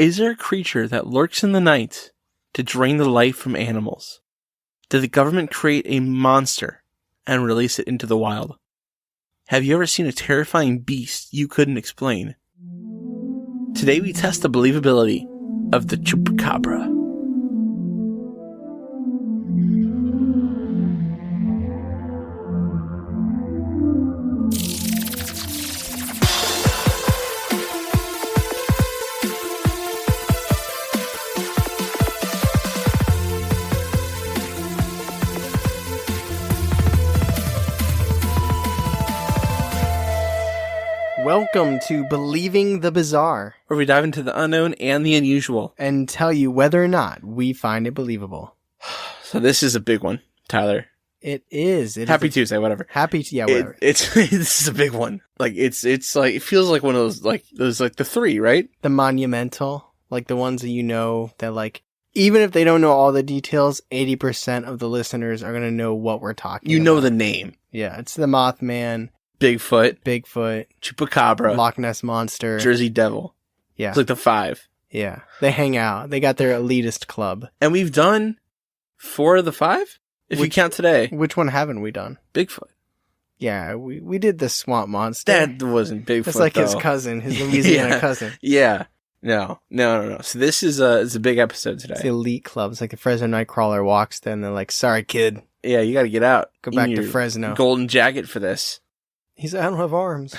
Is there a creature that lurks in the night to drain the life from animals? Did the government create a monster and release it into the wild? Have you ever seen a terrifying beast you couldn't explain? Today we test the believability of the Chupacabra. Welcome to Believing the Bizarre, Where we dive into the unknown and the unusual and tell you whether or not we find it believable. So this is a big one, Tyler. It is. Happy Tuesday, whatever. Whatever. This is a big one. Like it's like it feels like one of those like the three, right? The monumental, like the ones that you know that like even if they don't know all the details, 80% of the listeners are gonna know what we're talking about. You know the name. Yeah, it's the Mothman, Bigfoot, Chupacabra, Chupacabra, Loch Ness Monster, Jersey Devil. Yeah. It's like the five. Yeah. They hang out. They got their elitist club. And we've done 4 of the 5? If you count today. Which one haven't we done? Bigfoot. Yeah, we did the swamp monster. That wasn't Bigfoot, It's like though. his cousin, his Louisiana cousin. Yeah. No. So this is it's a big episode today. It's the elite club. It's like the Fresno Nightcrawler walks there and they're like, sorry, kid. Yeah, you got to get out. Go back You to need Fresno. your golden jacket for this. He's like, I don't have arms.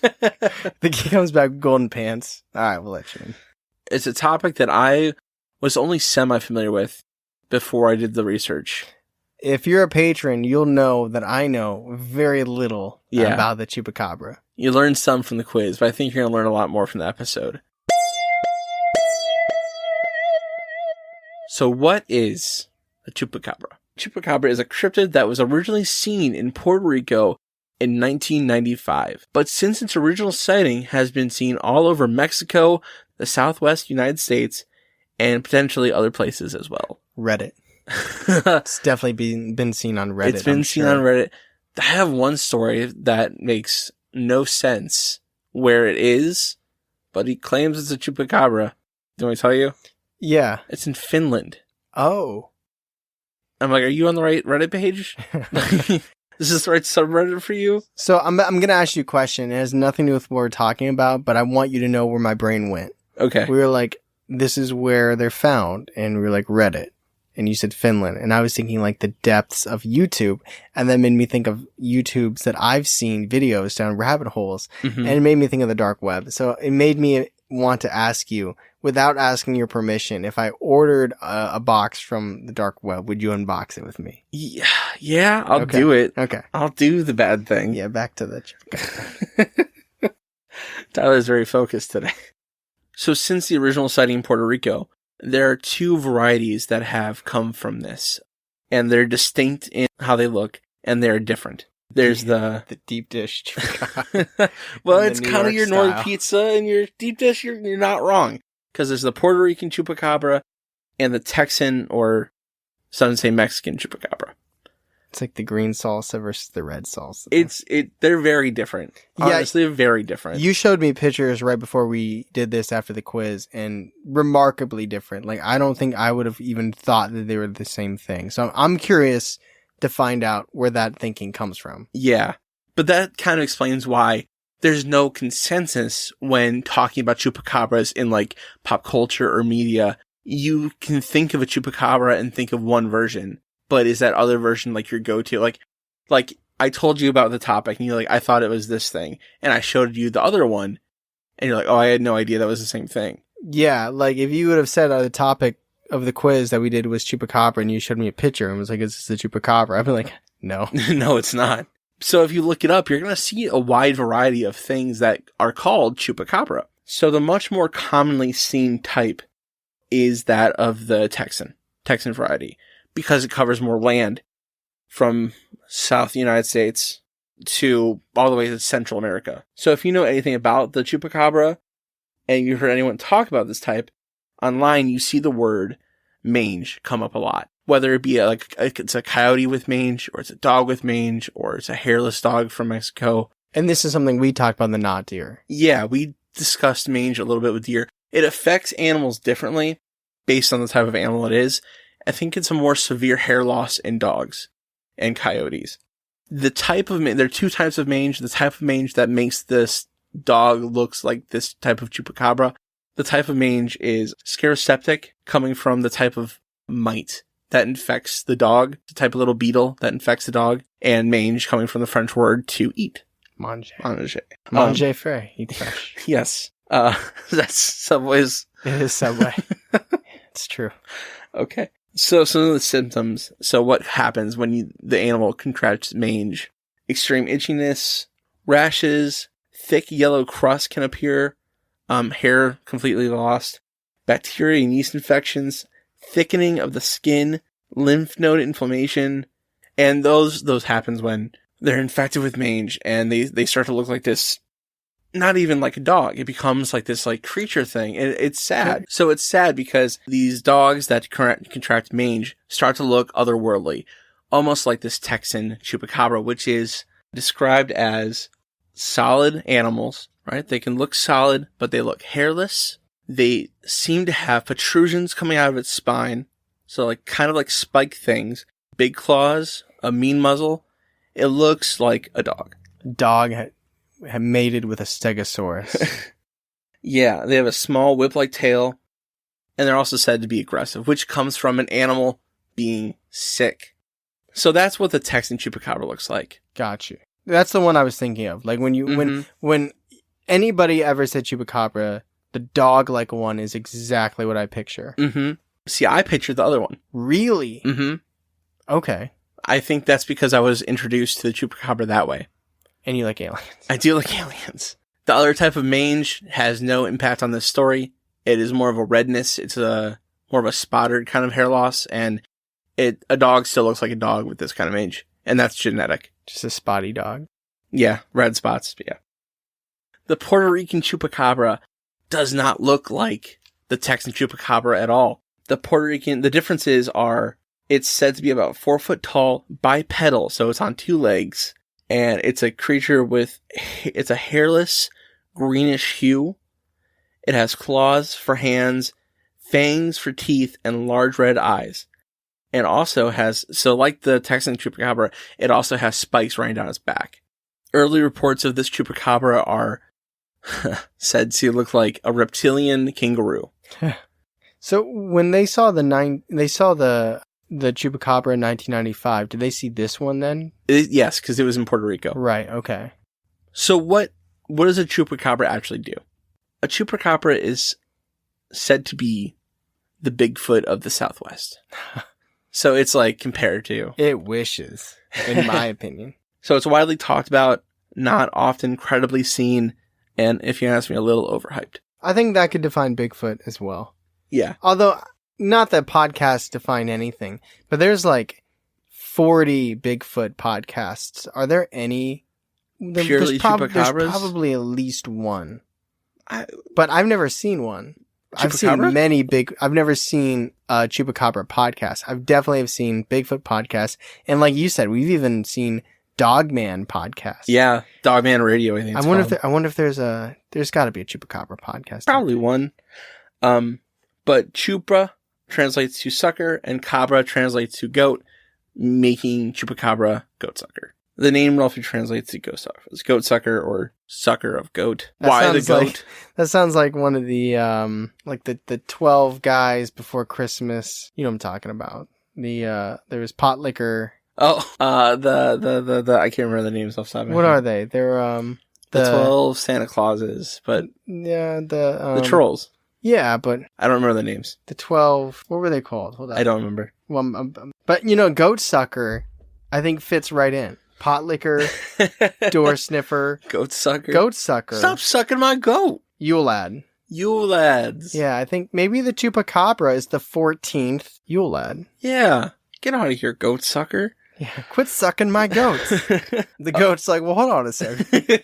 The kid comes back with golden pants. All right, we'll let you in. It's a topic that I was only semi-familiar with before I did the research. If you're a patron, you'll know that I know very little about the Chupacabra. You learned some from the quiz, but I think you're going to learn a lot more from the episode. So what is a Chupacabra? Chupacabra is a cryptid that was originally seen in Puerto Rico in 1995. But since its original sighting has been seen all over Mexico, the Southwest United States, and potentially other places as well. Reddit. It's definitely been seen on Reddit. It's been seen on Reddit. I have one story that makes no sense where it is, but he claims it's a Chupacabra. Do you want me to tell you? Yeah. It's in Finland. Oh. I'm like, are you on the right Reddit page? Is this the right subreddit for you? So I'm going to ask you a question. It has nothing to do with what we're talking about, but I want you to know where my brain went. Okay. We were like, this is where they're found. And we were like, Reddit. And you said Finland. And I was thinking like the depths of YouTube. And that made me think of YouTubes that I've seen videos down rabbit holes. Mm-hmm. And it made me think of the dark web. So it made me want to ask you, without asking your permission, if I ordered a box from the dark web, would you unbox it with me? Yeah, I'll do it. Okay. I'll do the bad thing. Yeah, back to the Tyler's very focused today. So since the original sighting in Puerto Rico, there are 2 varieties that have come from this. And they're distinct in how they look, and they're different. There's the deep dish. Well, it's kind of your Northern pizza and your deep dish. You're not wrong. Because there's the Puerto Rican Chupacabra and the Texan, or some say Mexican Chupacabra. It's like the green salsa versus the red salsa. They're very different. Honestly, they're very different. You showed me pictures right before we did this after the quiz, and remarkably different. Like, I don't think I would have even thought that they were the same thing. So I'm curious to find out where that thinking comes from. Yeah. But that kind of explains why there's no consensus when talking about chupacabras in like pop culture or media. You can think of a chupacabra and think of one version, but is that other version like your go-to? Like I told you about the topic and you're like, I thought it was this thing. And I showed you the other one and you're like, oh, I had no idea that was the same thing. Yeah. Like if you would have said the topic of the quiz that we did was Chupacabra and you showed me a picture and was like, is this the Chupacabra? I'd be like, no. No, it's not. So if you look it up, you're going to see a wide variety of things that are called Chupacabra. So the much more commonly seen type is that of the Texan variety, because it covers more land from South United States to all the way to Central America. So if you know anything about the Chupacabra and you've heard anyone talk about this type, online you see the word mange come up a lot. Whether it be it's a coyote with mange, or it's a dog with mange, or it's a hairless dog from Mexico. And this is something we talked about in the Not Deer. Yeah, we discussed mange a little bit with deer. It affects animals differently based on the type of animal it is. I think it's a more severe hair loss in dogs and coyotes. There are two types of mange. The type of mange that makes this dog looks like this type of chupacabra. The type of mange is scleroseptic, coming from the type of mite that infects the dog, the type of little beetle that infects the dog, and mange coming from the French word to eat. Mange. Mange. Mange frais. Eat fresh. Yes. That's Subway's. It is Subway. It's true. Okay. So some of the symptoms. So what happens when the animal contracts mange? Extreme itchiness, rashes, thick yellow crust can appear, hair completely lost, bacteria and yeast infections, thickening of the skin, lymph node inflammation, and those happens when they're infected with mange and they start to look like this. Not even like a dog. It becomes like this like creature thing. And it's sad. So it's sad because these dogs that contract mange start to look otherworldly. Almost like this Texan Chupacabra, which is described as solid animals, right? They can look solid, but they look hairless. They seem to have protrusions coming out of its spine. So like kind of like spike things. Big claws, a mean muzzle. It looks like a dog. Dog have mated with a stegosaurus. Yeah, they have a small whip-like tail, and they're also said to be aggressive, which comes from an animal being sick. So that's what the Texan Chupacabra looks like. Got you. That's the one I was thinking of. Like when you when anybody ever said Chupacabra, the dog-like one is exactly what I picture. Mm-hmm. See, I pictured the other one. Really? Mm-hmm. Okay. I think that's because I was introduced to the Chupacabra that way. And you like aliens. I do like aliens. The other type of mange has no impact on this story. It is more of a redness. It's more of a spotted kind of hair loss, and a dog still looks like a dog with this kind of mange, and that's genetic. Just a spotty dog. Yeah, red spots. Yeah. The Puerto Rican Chupacabra does not look like the Texan Chupacabra at all. The differences are it's said to be about 4 foot tall, bipedal, so it's on two legs. And it's a creature it's a hairless, greenish hue. It has claws for hands, fangs for teeth, and large red eyes. And also like the Texan Chupacabra, it also has spikes running down its back. Early reports of this Chupacabra are said to look like a reptilian kangaroo. So when they saw the Chupacabra in 1995, did they see this one then? Yes, because it was in Puerto Rico. Right, okay. So what does a Chupacabra actually do? A Chupacabra is said to be the Bigfoot of the Southwest. So it's like compared to... It wishes, in my opinion. So it's widely talked about, not often credibly seen, and if you ask me, a little overhyped. I think that could define Bigfoot as well. Yeah. Although... Not that podcasts define anything, but there's like 40 Bigfoot podcasts. Are there any? Purely Chupacabras? There's probably at least one. But I've never seen one. I've never seen a Chupacabra podcast. I've definitely have seen Bigfoot podcasts. And like you said, we've even seen Dogman podcasts. Yeah, Dogman Radio, I think I wonder if there's got to be a Chupacabra podcast. Probably one. But Chupa translates to sucker, and cabra translates to goat, making Chupacabra goat sucker. The name roughly translates to goat sucker or sucker of goat. Why the goat? That sounds like one of the the 12 guys before Christmas. You know what I'm talking about. There was pot liquor. Oh, the I can't remember the names off the top of my head. What are they? They're the 12 Santa Clauses, but yeah, the trolls. Yeah, but I don't remember the names. The 12, what were they called? Hold on. I don't remember. Well, but goat sucker, I think fits right in. Pot liquor, door sniffer, goat sucker. Stop sucking my goat. Yule lad. Yule lads. Yeah, I think maybe the Chupacabra is the 14th Yule lad. Yeah, get out of here, goat sucker. Yeah, quit sucking my goats. The goat's like, well, hold on a second.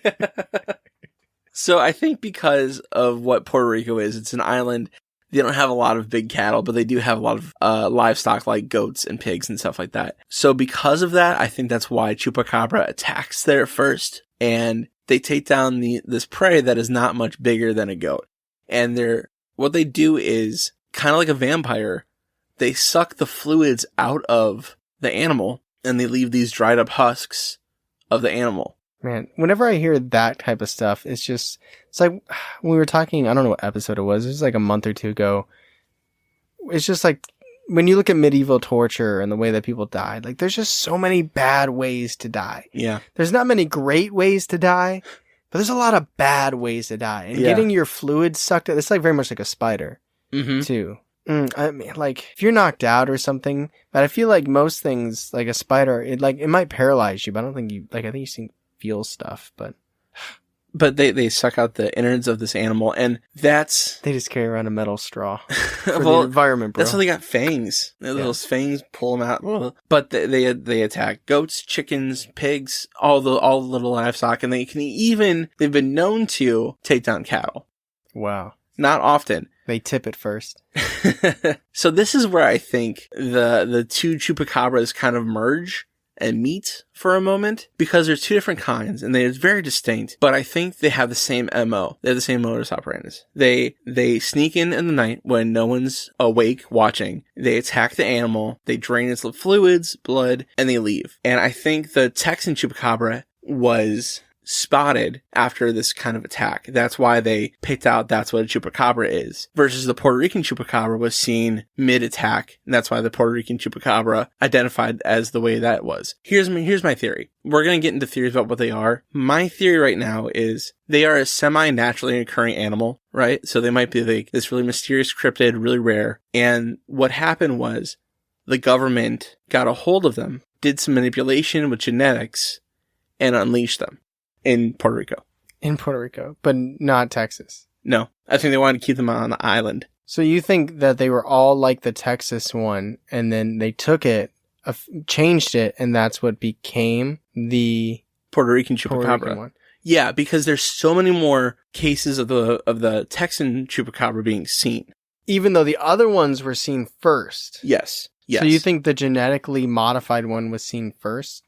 So I think because of what Puerto Rico is, it's an island. They don't have a lot of big cattle, but they do have a lot of livestock like goats and pigs and stuff like that. So because of that, I think that's why Chupacabra attacks there first, and they take down this prey that is not much bigger than a goat. And they're what they do is, kind of like a vampire, they suck the fluids out of the animal, and they leave these dried up husks of the animal. Man, whenever I hear that type of stuff, it's like when we were talking, I don't know what episode it was like a month or two ago. It's just like when you look at medieval torture and the way that people died, like there's just so many bad ways to die. Yeah. There's not many great ways to die, but there's a lot of bad ways to die. And getting your fluids sucked out, it's like very much like a spider too. I mean, like if you're knocked out or something, but I feel like most things, like a spider, it might paralyze you, but I don't think I think you can feel stuff, but they suck out the innards of this animal, and they just carry around a metal straw for well, the environment, bro. That's how they got fangs. Those fangs pull them out. But they attack goats, chickens, pigs, all the little livestock, and they've been known to take down cattle. Wow. Not often. They tip it first. So this is where I think the two chupacabras kind of merge and meet for a moment, because there's two different kinds and they're very distinct, but I think they have the same MO. They have the same modus operandi. They sneak in the night when no one's awake watching. They attack the animal, they drain its fluids, blood, and they leave. And I think the Texan Chupacabra was spotted after this kind of attack. That's why they picked out that's what a chupacabra is. Versus the Puerto Rican chupacabra was seen mid-attack, and that's why the Puerto Rican chupacabra identified as the way that was. Here's my theory. We're going to get into theories about what they are. My theory right now is they are a semi-naturally occurring animal, right? So they might be like this really mysterious cryptid, really rare. And what happened was the government got a hold of them, did some manipulation with genetics, and unleashed them. In Puerto Rico. In Puerto Rico, but not Texas. No. I think they wanted to keep them on the island. So you think that they were all like the Texas one, and then they took it, changed it, and that's what became the Puerto Rican Chupacabra one? Yeah, because there's so many more cases of the Texan Chupacabra being seen. Even though the other ones were seen first? Yes. So you think the genetically modified one was seen first?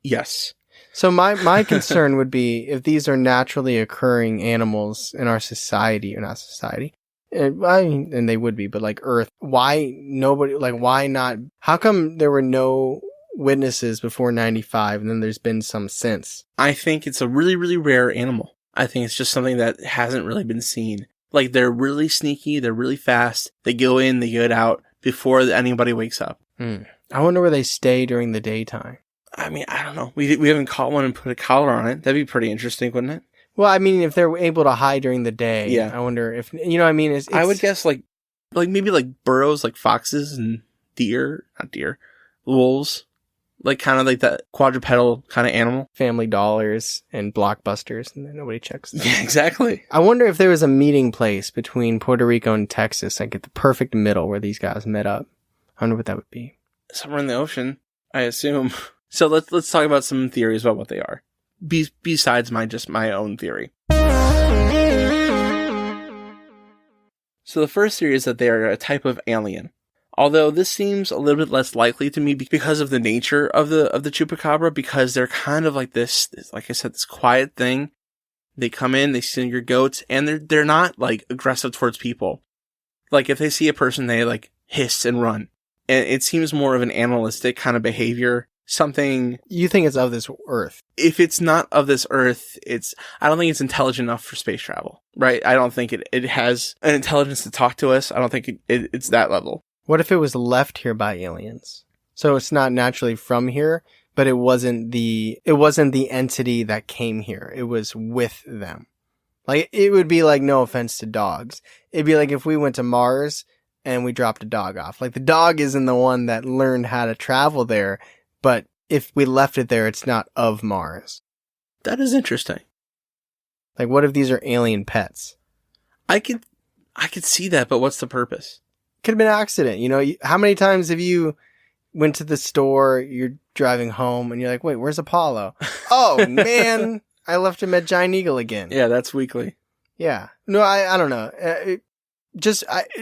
Yes. So my concern would be if these are naturally occurring animals in our society, or not society, and they would be, but like Earth, why not? How come there were no witnesses before 95 and then there's been some since? I think it's a really, really rare animal. I think it's just something that hasn't really been seen. Like they're really sneaky, they're really fast, they go in, they get out before anybody wakes up. I wonder where they stay during the daytime. I mean, I don't know. We haven't caught one and put a collar on it. That'd be pretty interesting, wouldn't it? Well, I mean, if they're able to hide during the day, yeah. I wonder if, you know what I mean? It's I would guess like maybe like burrows like foxes and wolves. Like kind of like that quadrupedal kind of animal. Family Dollars and Blockbusters, and then nobody checks them. Yeah, exactly. I wonder if there was a meeting place between Puerto Rico and Texas, like at the perfect middle where these guys met up. I wonder what that would be. Somewhere in the ocean, I assume. So let's talk about some theories about what they are. Besides my own theory. So the first theory is that they are a type of alien. Although this seems a little bit less likely to me because of the nature of the chupacabra, because they're kind of like this, like I said, this quiet thing. They come in, they steal your goats, and they're not like aggressive towards people. Like if they see a person, they like hiss and run. And it seems more of an animalistic kind of behavior. Something... You think it's of this Earth? If it's not of this Earth, I don't think it's intelligent enough for space travel, right? I don't think it has an intelligence to talk to us. I don't think it's that level. What if it was left here by aliens? So it's not naturally from here, but it wasn't the entity that came here. It was with them. Like, it would be like, no offense to dogs. It'd be like if we went to Mars and we dropped a dog off. Like, the dog isn't the one that learned how to travel there, but if we left it there, it's not of Mars. That is interesting. Like, what if these are alien pets? I could see that, but what's the purpose? Could have been an accident. You know, how many times have you went to the store, you're driving home, and you're like, wait, where's Apollo? Oh, man, I left him at Giant Eagle again. Yeah, that's weekly. Yeah. No, I don't know.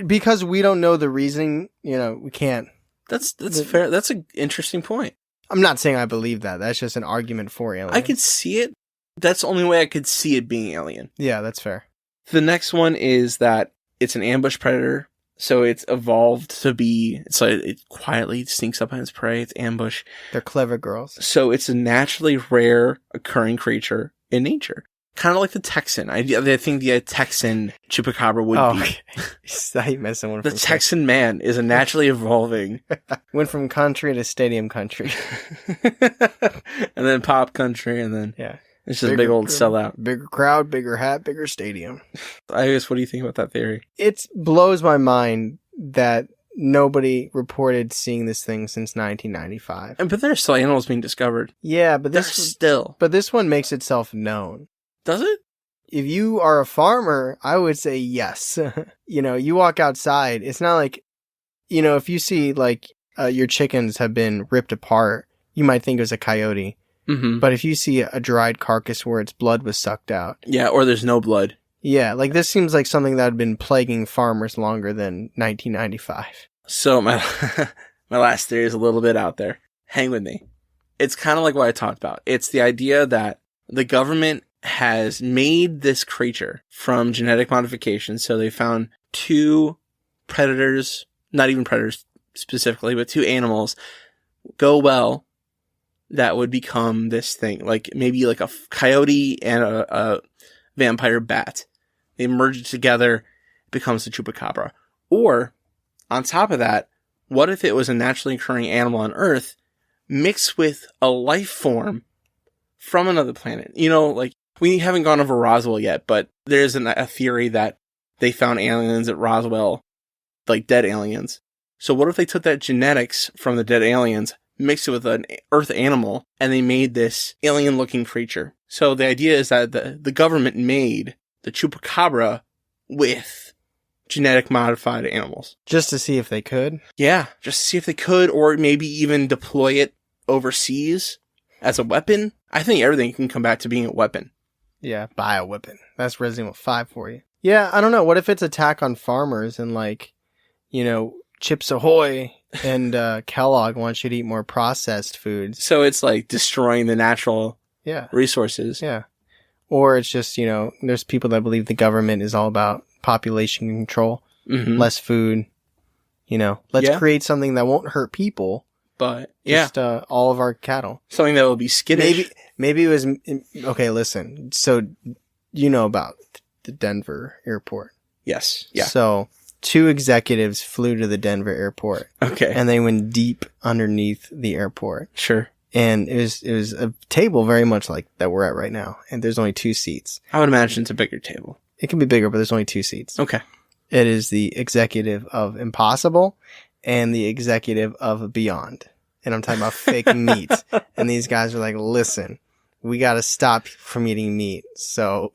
Because we don't know the reasoning, you know, we can't. That's fair. That's an interesting point. I'm not saying I believe that. That's just an argument for aliens. I could see it. That's the only way I could see it being alien. Yeah, that's fair. The next one is that It's an ambush predator. So it's evolved to be, it's like it quietly sneaks up on its prey. It's ambush. They're clever girls. So it's a naturally rare occurring creature in nature. Kind of like the Texan. I think the Texan Chupacabra would be. Okay. I messing with the Texan man is a naturally evolving. Went from country to stadium country. And then pop country, and then it's just a big old sellout. Bigger crowd, bigger hat, bigger stadium. I guess, what do you think about that theory? It blows my mind that nobody reported seeing this thing since 1995. But there's still animals being discovered. Yeah, but this one makes itself known. Does it? If you are a farmer, I would say yes. You walk outside. It's not like, if you see like your chickens have been ripped apart, you might think it was a coyote. Mm-hmm. But if you see a dried carcass where its blood was sucked out. Yeah, or there's no blood. Yeah, like this seems like something that had been plaguing farmers longer than 1995. So my last theory is a little bit out there. Hang with me. It's kind of like what I talked about. It's the idea that the government has made this creature from genetic modification. So they found 2 predators, not even predators specifically, but 2 animals go well that would become this thing, like maybe like a coyote and a vampire bat. They merge together, it becomes the chupacabra. Or, on top of that, what if it was a naturally occurring animal on Earth mixed with a life form from another planet? Like, we haven't gone over Roswell yet, but there's a theory that they found aliens at Roswell, like dead aliens. So what if they took that genetics from the dead aliens, mixed it with an Earth animal, and they made this alien-looking creature? So the idea is that the government made the chupacabra with genetic modified animals. Just to see if they could? Yeah, just to see if they could, or maybe even deploy it overseas as a weapon. I think everything can come back to being a weapon. Yeah, bioweapon. That's Resident Evil 5 for you. Yeah, I don't know. What if it's attack on farmers and Chips Ahoy and Kellogg wants you to eat more processed foods? So it's like destroying the natural resources. Yeah. Or it's just, there's people that believe the government is all about population control, less food. Let's create something that won't hurt people. But, just all of our cattle. Something that will be skittish. Maybe it was... Okay, listen. So, about the Denver airport. Yes. Yeah. So, 2 executives flew to the Denver airport. Okay. And they went deep underneath the airport. Sure. And it was a table very much like that we're at right now. And there's only 2 seats. I would imagine it's a bigger table. It can be bigger, but there's only 2 seats. Okay. It is the executive of Impossible and the executive of Beyond. And I'm talking about fake meat. And these guys are like, listen, we got to stop from eating meat. So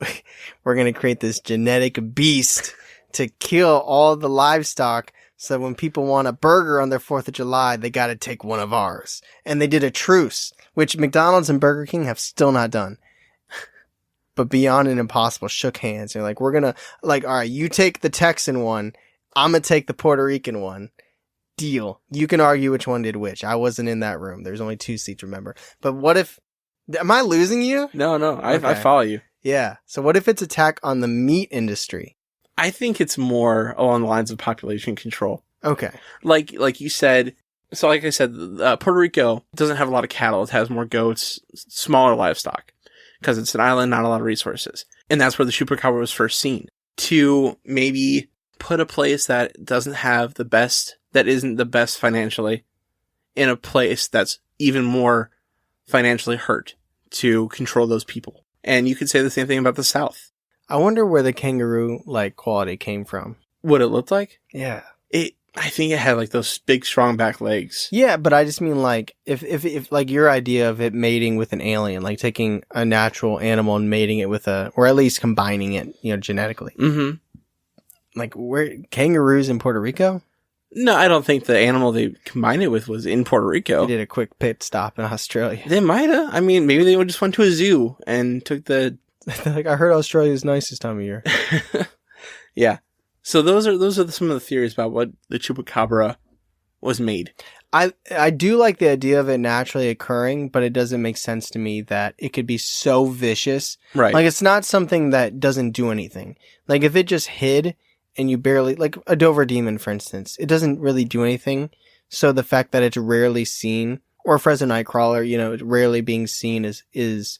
we're going to create this genetic beast to kill all the livestock. So when people want a burger on their 4th of July, they got to take one of ours. And they did a truce, which McDonald's and Burger King have still not done. But Beyond and Impossible shook hands. They're like, we're going to, all right, you take the Texan one. I'm going to take the Puerto Rican one. Deal. You can argue which one did which. I wasn't in that room. There's only 2 seats, remember? But what if... Am I losing you? No. I follow you. Yeah. So what if it's attack on the meat industry? I think it's more along the lines of population control. Okay. Like you said... So like I said, Puerto Rico doesn't have a lot of cattle. It has more goats, smaller livestock. Because it's an island, not a lot of resources. And that's where the chupacabra was first seen. To maybe put a place that doesn't have the best... that isn't the best financially in a place that's even more financially hurt to control those people. And you could say the same thing about the South. I wonder where the kangaroo quality came from. What it looked like? Yeah. I think it had those big strong back legs. Yeah, but I just mean if your idea of it mating with an alien, like taking a natural animal and mating it with or at least combining it, genetically. Mm-hmm. Where kangaroos in Puerto Rico? No, I don't think the animal they combined it with was in Puerto Rico. They did a quick pit stop in Australia. They might have. I mean, maybe they just went to a zoo and took the... I heard Australia's nice this time of year. Yeah. So those are some of the theories about what the chupacabra was made. I do like the idea of it naturally occurring, but it doesn't make sense to me that it could be so vicious. Right. It's not something that doesn't do anything. If it just hid and you barely, like a Dover demon, for instance, it doesn't really do anything. So the fact that it's rarely seen, or a Fresno Nightcrawler, you know, rarely being seen is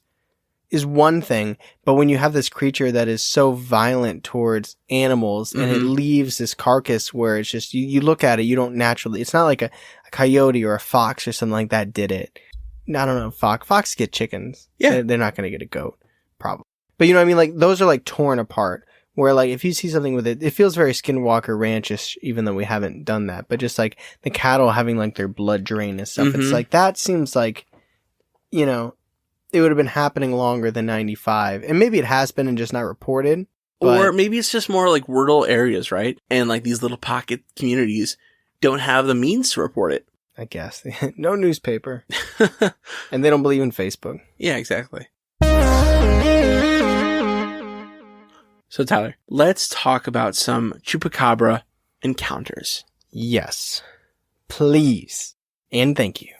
one thing. But when you have this creature that is so violent towards animals and it leaves this carcass where it's just, you look at it, you don't naturally, it's not like a coyote or a fox or something like that did it. I don't know, fox get chickens. Yeah. They're not going to get a goat, probably. But you know what I mean? Like, those are like torn apart. Where, like, if you see something with it, it feels very Skinwalker Ranch-ish, even though we haven't done that. But just, like, the cattle having, like, their blood drained and stuff. It's like, that seems like, you know, it would have been happening longer than 95. And maybe it has been and just not reported. Or maybe it's just more, like, rural areas, right? And, like, these little pocket communities don't have the means to report it. I guess. No newspaper. And they don't believe in Facebook. Yeah, exactly. So, Tyler, let's talk about some Chupacabra encounters. Yes. Please. And thank you.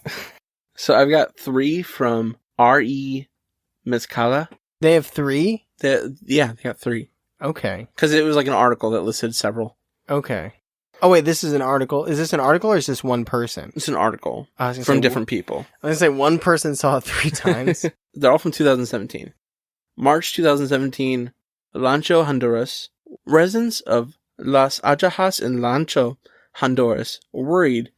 So, I've got 3 from R.E. Mezcala. They have 3? They got 3. Okay. Because it was like an article that listed several. Okay. Oh, wait, this is an article. Is this an article or is this one person? It's an article from different people. I was going to say one person saw it 3 times. They're all from 2017. March 2017. Lancho, Honduras. Residents of Las Ajajas in Lancho, Honduras, were worried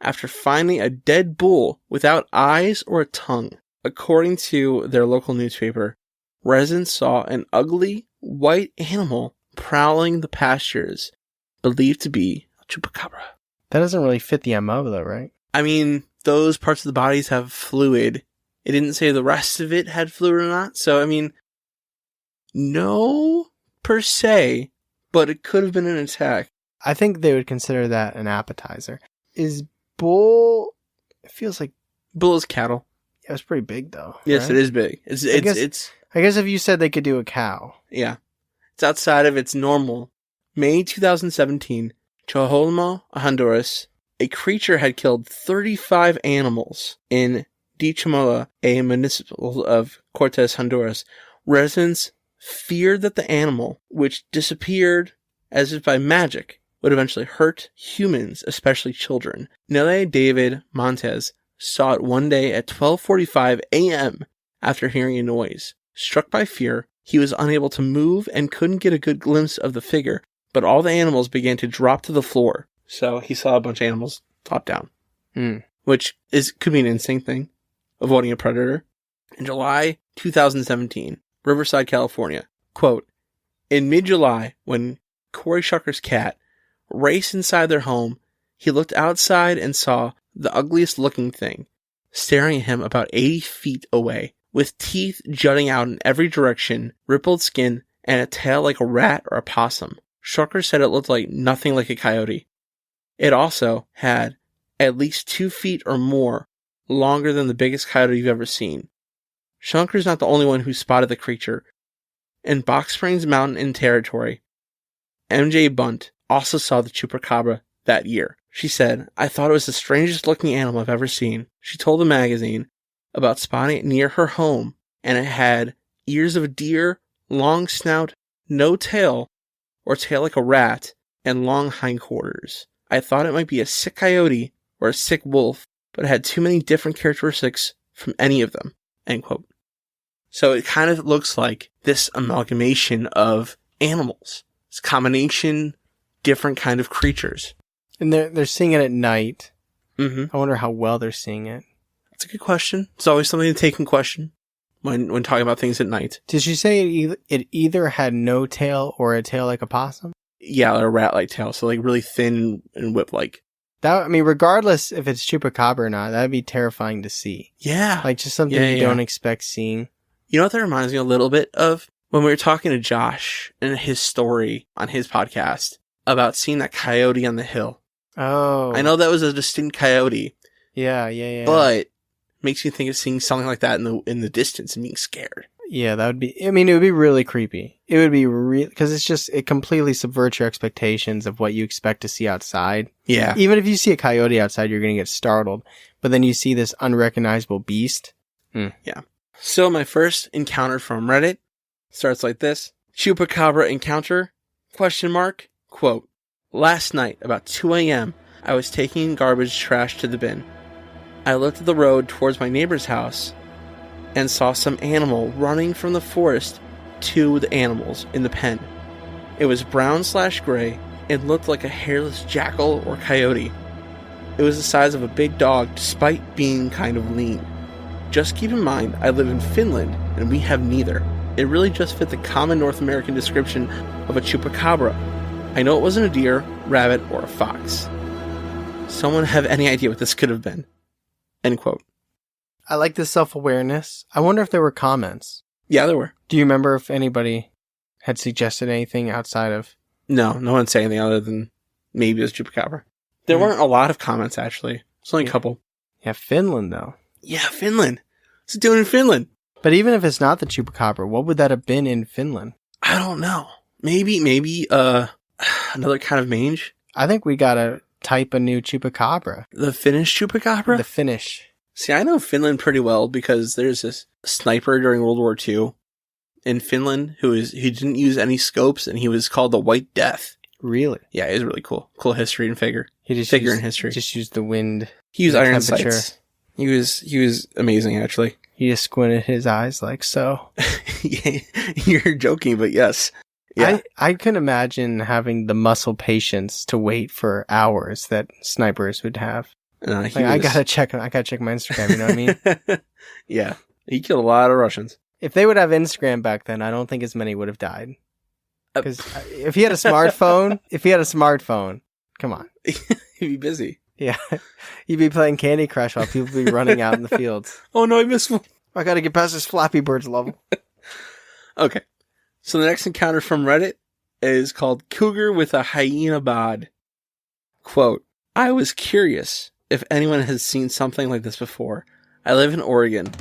after finding a dead bull without eyes or a tongue. According to their local newspaper, residents saw an ugly white animal prowling the pastures, believed to be a chupacabra. That doesn't really fit the MO, though, right? I mean, those parts of the bodies have fluid. It didn't say the rest of it had fluid or not, so I mean, no, per se, but it could have been an attack. I think they would consider that an appetizer. Is bull... It feels like... Bull is cattle. Yeah, it's pretty big, though. Yes, right? it is big. I guess if you said they could do a cow. Yeah. It's outside of its normal. May 2017, Choholmo, Honduras, a creature had killed 35 animals in Dichamoa, a municipal of Cortes, Honduras. Residents feared that the animal, which disappeared as if by magic, would eventually hurt humans, especially children. Nele David Montes saw it one day at 12:45 a.m. after hearing a noise. Struck by fear, he was unable to move and couldn't get a good glimpse of the figure, but all the animals began to drop to the floor. So he saw a bunch of animals top down, which could be an instinct thing, avoiding a predator. In July 2017, Riverside, California, quote, in mid-July, when Corey Shucker's cat raced inside their home, he looked outside and saw the ugliest looking thing staring at him about 80 feet away, with teeth jutting out in every direction, rippled skin, and a tail like a rat or a possum. Shucker said it looked like nothing like a coyote. It also had at least 2 feet or more longer than the biggest coyote you've ever seen. Shunker's not the only one who spotted the creature. In Box Springs Mountain Inn territory, MJ Bunt also saw the chupacabra that year. She said, I thought it was the strangest looking animal I've ever seen. She told the magazine about spotting it near her home, and it had ears of a deer, long snout, no tail, or tail like a rat, and long hindquarters. I thought it might be a sick coyote or a sick wolf, but it had too many different characteristics from any of them. End quote. So it kind of looks like this amalgamation of animals. This combination, different kind of creatures. And they're seeing it at night. Mm-hmm. I wonder how well they're seeing it. That's a good question. It's always something to take in question when talking about things at night. Did she say it either had no tail or a tail like a possum? Yeah, or a rat-like tail. So like really thin and whip-like. That, I mean, regardless if it's chupacabra or not, that'd be terrifying to see. Yeah. Like just something you don't expect seeing. You know what that reminds me a little bit of? When we were talking to Josh and his story on his podcast about seeing that coyote on the hill. Oh. I know that was a distinct coyote. Yeah. But makes you think of seeing something like that in the distance and being scared. Yeah, that would be, I mean, it would be really creepy. It would be because it completely subverts your expectations of what you expect to see outside. Yeah. Even if you see a coyote outside, you're going to get startled. But then you see this unrecognizable beast. Yeah. So my first encounter from Reddit starts like this. Chupacabra encounter? ? Quote, last night, about 2 a.m., I was taking garbage trash to the bin. I looked at the road towards my neighbor's house and saw some animal running from the forest to the animals in the pen. It was brown/gray and looked like a hairless jackal or coyote. It was the size of a big dog despite being kind of lean. Just keep in mind, I live in Finland and we have neither. It really just fit the common North American description of a chupacabra. I know it wasn't a deer, rabbit, or a fox. Someone have any idea what this could have been? End quote. I like this self-awareness. I wonder if there were comments. Yeah, there were. Do you remember if anybody had suggested anything outside of... No one said anything other than maybe it was chupacabra. There weren't a lot of comments, actually. It's only a couple. Yeah, Finland, though. Yeah, Finland. What's it doing in Finland? But even if it's not the chupacabra, what would that have been in Finland? I don't know. Maybe, another kind of mange? I think we gotta type a new chupacabra. The Finnish chupacabra? The Finnish. See, I know Finland pretty well because there's this sniper during World War II in Finland who didn't use any scopes and he was called the White Death. Really? Yeah, it was really cool. Cool history and figure. He just figure used, in history. Just used the wind. He used iron temperature. sights. He was amazing, actually. He just squinted his eyes like so. Yeah, you're joking, but yes. Yeah. I couldn't imagine having the muscle patience to wait for hours that snipers would have. I gotta check my Instagram, you know what I mean? Yeah. He killed a lot of Russians. If they would have Instagram back then, I don't think as many would have died. Because if he had a smartphone, come on. He'd be busy. Yeah. You'd be playing Candy Crush while people would be running out in the fields. Oh no, I missed one. I gotta get past this Flappy Birds level. Okay. So the next encounter from Reddit is called Cougar with a Hyena Bod. Quote, I was curious if anyone has seen something like this before. I live in Oregon.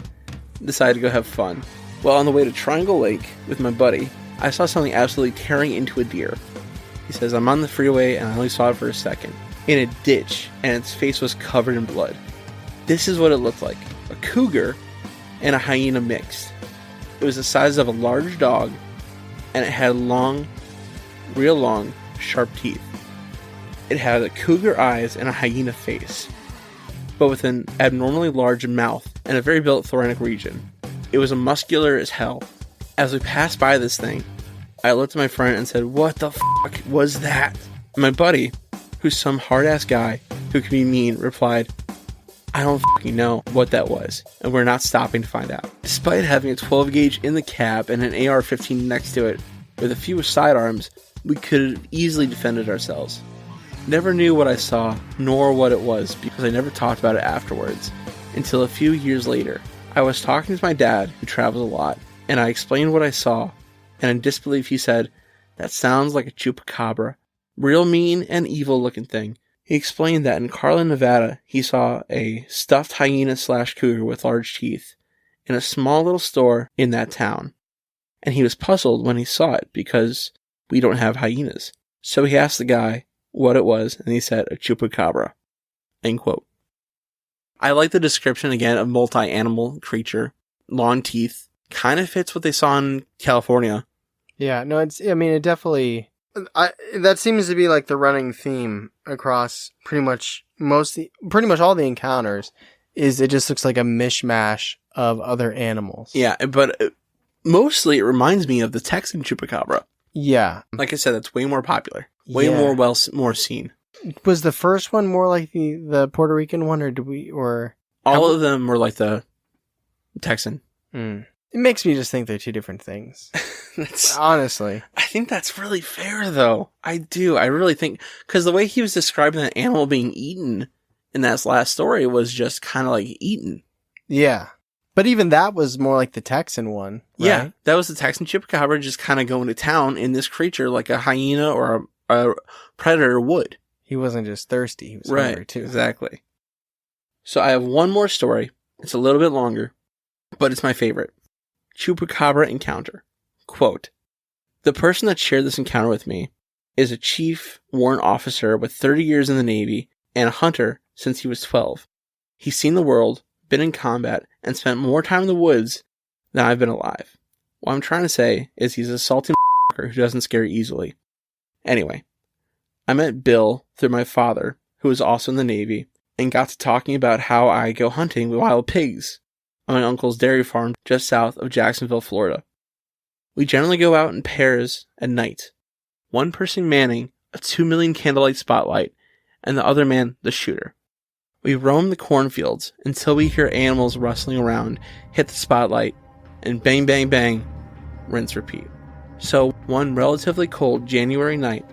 Decided to go have fun. Well, on the way to Triangle Lake with my buddy, I saw something absolutely tearing into a deer. He says, I'm on the freeway and I only saw it for a second. In a ditch, and its face was covered in blood. This is what it looked like. A cougar and a hyena mixed. It was the size of a large dog, and it had real long, sharp teeth. It had a cougar eyes and a hyena face, but with an abnormally large mouth and a very built thoracic region. It was muscular as hell. As we passed by this thing, I looked at my friend and said, what the fuck was that? And my buddy, who's some hard-ass guy who can be mean, replied, I don't fucking know what that was, and we're not stopping to find out. Despite having a 12 gauge in the cab and an AR-15 next to it, with a few sidearms, we could have easily defended ourselves. Never knew what I saw, nor what it was, because I never talked about it afterwards. Until a few years later, I was talking to my dad, who travels a lot, and I explained what I saw, and in disbelief he said, that sounds like a chupacabra. Real mean and evil looking thing. He explained that in Carlin, Nevada, he saw a stuffed hyena/cougar with large teeth in a small little store in that town. And he was puzzled when he saw it because we don't have hyenas. So he asked the guy what it was, and he said a chupacabra. End quote. I like the description again of multi-animal creature. Long teeth. Kind of fits what they saw in California. Yeah, no, it definitely... that seems to be like the running theme across pretty much all the encounters is it just looks like a mishmash of other animals. Yeah, but mostly it reminds me of the Texan Chupacabra. Yeah. Like I said, that's way more popular. More seen. Was the first one more like the Puerto Rican one or all of them were like the Texan. It makes me just think they're two different things. Honestly. I think that's really fair, though. I do. I really think... Because the way he was describing that animal being eaten in that last story was just kind of like eaten. Yeah. But even that was more like the Texan one, right? Yeah. That was the Texan Chupacabra just kind of going to town in this creature like a hyena or a predator would. He wasn't just thirsty. He was hungry, too. Exactly. So I have one more story. It's a little bit longer, but it's my favorite. Chupacabra encounter. Quote, the person that shared this encounter with me is a chief warrant officer with 30 years in the Navy and a hunter since he was 12. He's seen the world, been in combat, and spent more time in the woods than I've been alive. What I'm trying to say is he's a salty who doesn't scare easily. Anyway, I met Bill through my father, who was also in the Navy, and got to talking about how I go hunting with wild pigs on my uncle's dairy farm just south of Jacksonville, Florida. We generally go out in pairs at night, one person manning a 2 million candlelight spotlight, and the other man the shooter. We roam the cornfields until we hear animals rustling around, hit the spotlight, and bang, bang, bang, rinse, repeat. So, one relatively cold January night,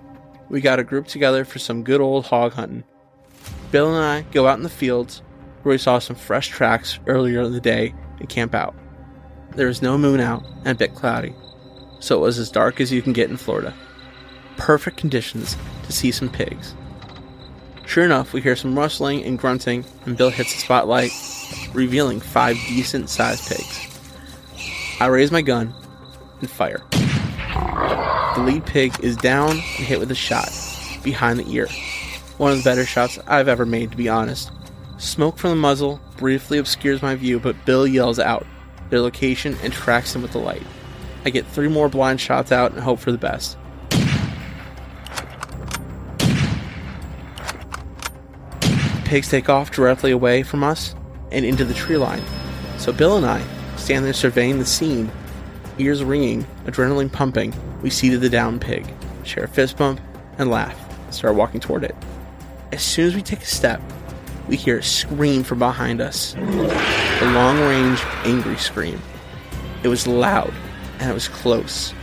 we got a group together for some good old hog hunting. Bill and I go out in the fields where we saw some fresh tracks earlier in the day and camp out. There was no moon out and a bit cloudy, so it was as dark as you can get in Florida. Perfect conditions to see some pigs. Sure enough, we hear some rustling and grunting, and Bill hits the spotlight, revealing 5 decent-sized pigs. I raise my gun and fire. The lead pig is down and hit with a shot, behind the ear. One of the better shots I've ever made, to be honest. Smoke from the muzzle briefly obscures my view, but Bill yells out their location and tracks them with the light. I get 3 more blind shots out and hope for the best. Pigs take off directly away from us and into the tree line. So Bill and I stand there surveying the scene, ears ringing, adrenaline pumping. We see to the downed pig, share a fist bump, and laugh, and start walking toward it. As soon as we take a step, we hear a scream from behind us. A long-range, angry scream. It was loud, and it was close.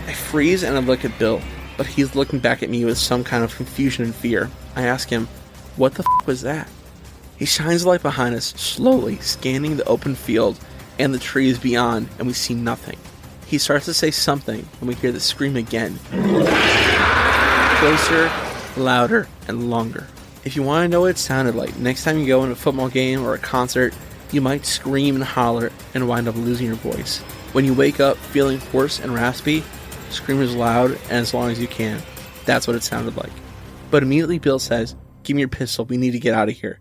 I freeze and I look at Bill, but he's looking back at me with some kind of confusion and fear. I ask him, "What the f*** was that?" He shines the light behind us, slowly scanning the open field and the trees beyond, and we see nothing. He starts to say something, and we hear the scream again. Closer, louder, and longer. If you want to know what it sounded like, next time you go in a football game or a concert, you might scream and holler and wind up losing your voice. When you wake up feeling hoarse and raspy, scream as loud and as long as you can. That's what it sounded like. But immediately Bill says, "Give me your pistol, we need to get out of here."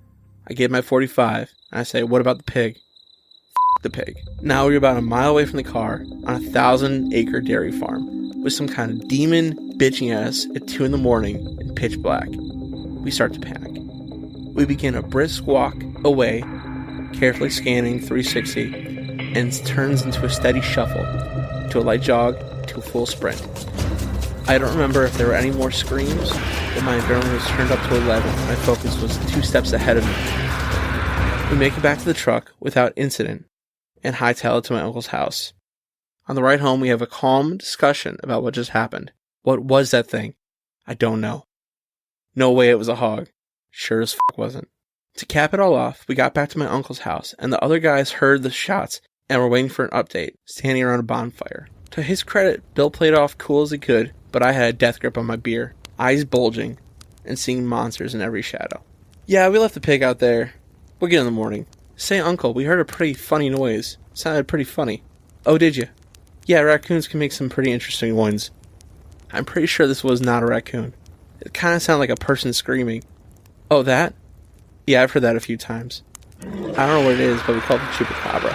I give my .45, and I say, "What about the pig?" F*** the pig. Now we're about a mile away from the car, on a 1,000-acre dairy farm, with some kind of demon bitching at us at 2 a.m. in pitch black. We start to panic. We begin a brisk walk away, carefully scanning 360, and it turns into a steady shuffle, to a light jog, to a full sprint. I don't remember if there were any more screams, but my adrenaline was turned up to 11. My focus was 2 steps ahead of me. We make it back to the truck without incident and hightail it to my uncle's house. On the ride home, we have a calm discussion about what just happened. What was that thing? I don't know. No way it was a hog. Sure as f*** wasn't. To cap it all off, we got back to my uncle's house, and the other guys heard the shots and were waiting for an update, standing around a bonfire. To his credit, Bill played off cool as he could, but I had a death grip on my beer, eyes bulging, and seeing monsters in every shadow. "Yeah, we left the pig out there. We'll get in the morning." "Say, Uncle, we heard a pretty funny noise. It sounded pretty funny." "Oh, did you?" "Yeah, raccoons can make some pretty interesting ones." I'm pretty sure this was not a raccoon. It kind of sounded like a person screaming. "Oh, that? Yeah, I've heard that a few times. I don't know what it is, but we call it the Chupacabra."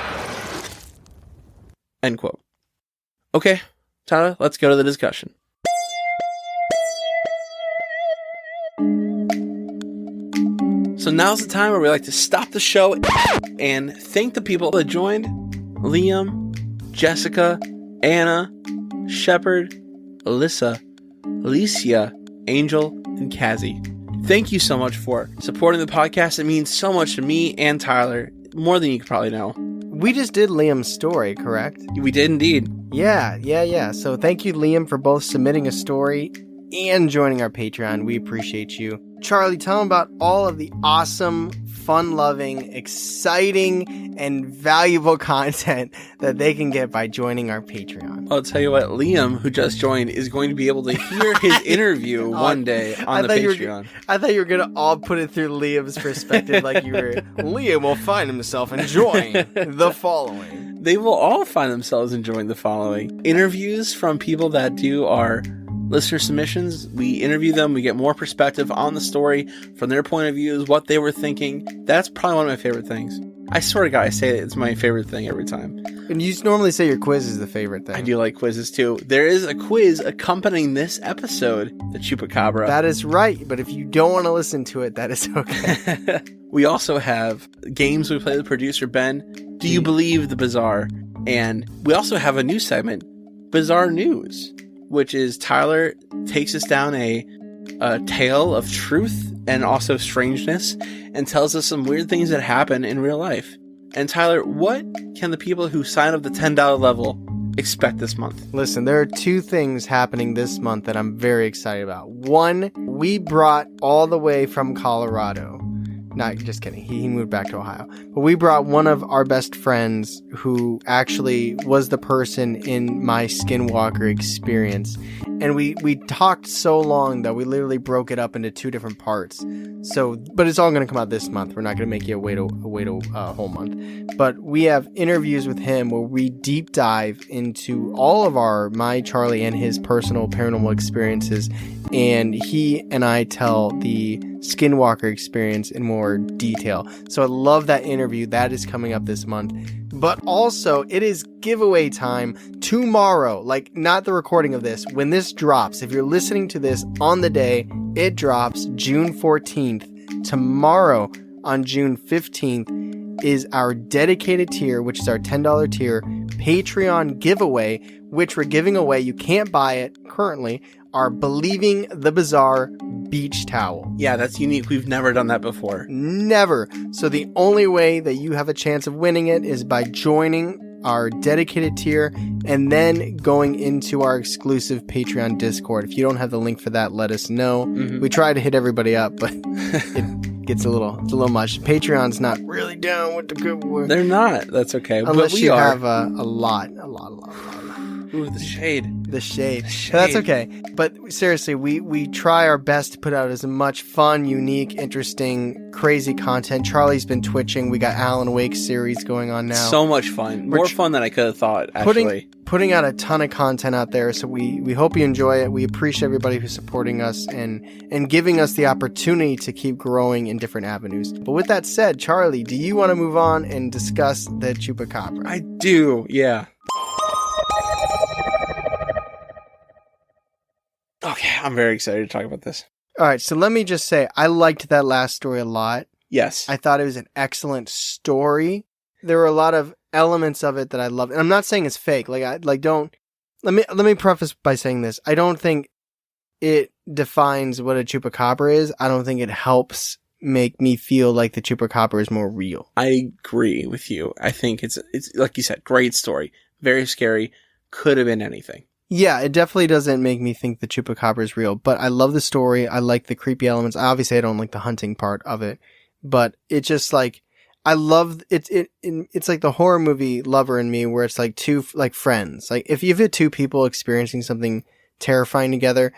End quote. Okay, Tyler, let's go to the discussion. So now's the time where we like to stop the show and thank the people that joined. Liam, Jessica, Anna, Shepard, Alyssa, Alicia, Angel, and Kazi. Thank you so much for supporting the podcast. It means so much to me and Tyler, more than you could probably know. We just did Liam's story, correct? We did indeed. Yeah. So thank you, Liam, for both submitting a story and joining our Patreon. We appreciate you. Charlie, tell them about all of the awesome, fun-loving, exciting, and valuable content that they can get by joining our Patreon. I'll tell you what, Liam, who just joined, is going to be able to hear his interview one day on the Patreon. I thought you were going to all put it through Liam's perspective, like you were, Liam will find himself enjoying the following. They will all find themselves enjoying the following. Interviews from people that do our listener submissions. We interview them. We get more perspective on the story from their point of views, what they were thinking. That's probably one of my favorite things. I swear to God, I say it's my favorite thing every time. And you normally say your quiz is the favorite thing. I do like quizzes too. There is a quiz accompanying this episode, the Chupacabra. That is right, but if you don't want to listen to it, that is okay. We also have games we play with producer Ben. Do you believe the bizarre? And we also have a new segment, Bizarre News, which is Tyler takes us down a tale of truth and also strangeness and tells us some weird things that happen in real life. And Tyler, what can the people who sign up the $10 level expect this month? Listen, there are two things happening this month that I'm very excited about. One, we brought all the way from Colorado. Not just kidding. He moved back to Ohio. But we brought one of our best friends who actually was the person in my Skinwalker experience. And we talked so long that we literally broke it up into two different parts. So, but it's all going to come out this month. We're not going to make you wait a whole month. But we have interviews with him where we deep dive into all of my Charlie and his personal paranormal experiences. And he and I tell the Skinwalker experience in more detail. So I love that interview. That is coming up this month. But also, it is giveaway time tomorrow. Like, not the recording of this. When this drops, if you're listening to this on the day, it drops June 14th. Tomorrow, on June 15th, is our dedicated tier, which is our $10 tier, Patreon giveaway, which we're giving away. You can't buy it currently. Our Believing the Bizarre beach towel. Yeah, that's unique. We've never done that before. Never. So the only way that you have a chance of winning it is by joining our dedicated tier and then going into our exclusive Patreon Discord. If you don't have the link for that, let us know. Mm-hmm. We try to hit everybody up, but it gets a little much. Patreon's not really down with the good work. They're not. That's okay. Unless but you are. have a lot. Ooh, the shade. The shade. That's okay. But seriously, we try our best to put out as much fun, unique, interesting, crazy content. Charlie's been twitching. We got Alan Wake series going on now. So much fun. More fun than I could have thought, actually. Putting out a ton of content out there. So we hope you enjoy it. We appreciate everybody who's supporting us and giving us the opportunity to keep growing in different avenues. But with that said, Charlie, do you want to move on and discuss the Chupacabra? I do, yeah. Okay, I'm very excited to talk about this. All right, so let me just say, I liked that last story a lot. Yes. I thought it was an excellent story. There were a lot of elements of it that I loved. And I'm not saying it's fake. Let me preface by saying this. I don't think it defines what a chupacabra is. I don't think it helps make me feel like the chupacabra is more real. I agree with you. I think it's like you said, great story. Very scary. Could have been anything. Yeah, it definitely doesn't make me think the chupacabra is real, but I love the story. I like the creepy elements. Obviously, I don't like the hunting part of it, but it's just like, I love it. It's like the horror movie Lover in Me, where it's like two like friends. Like if you've had two people experiencing something terrifying together,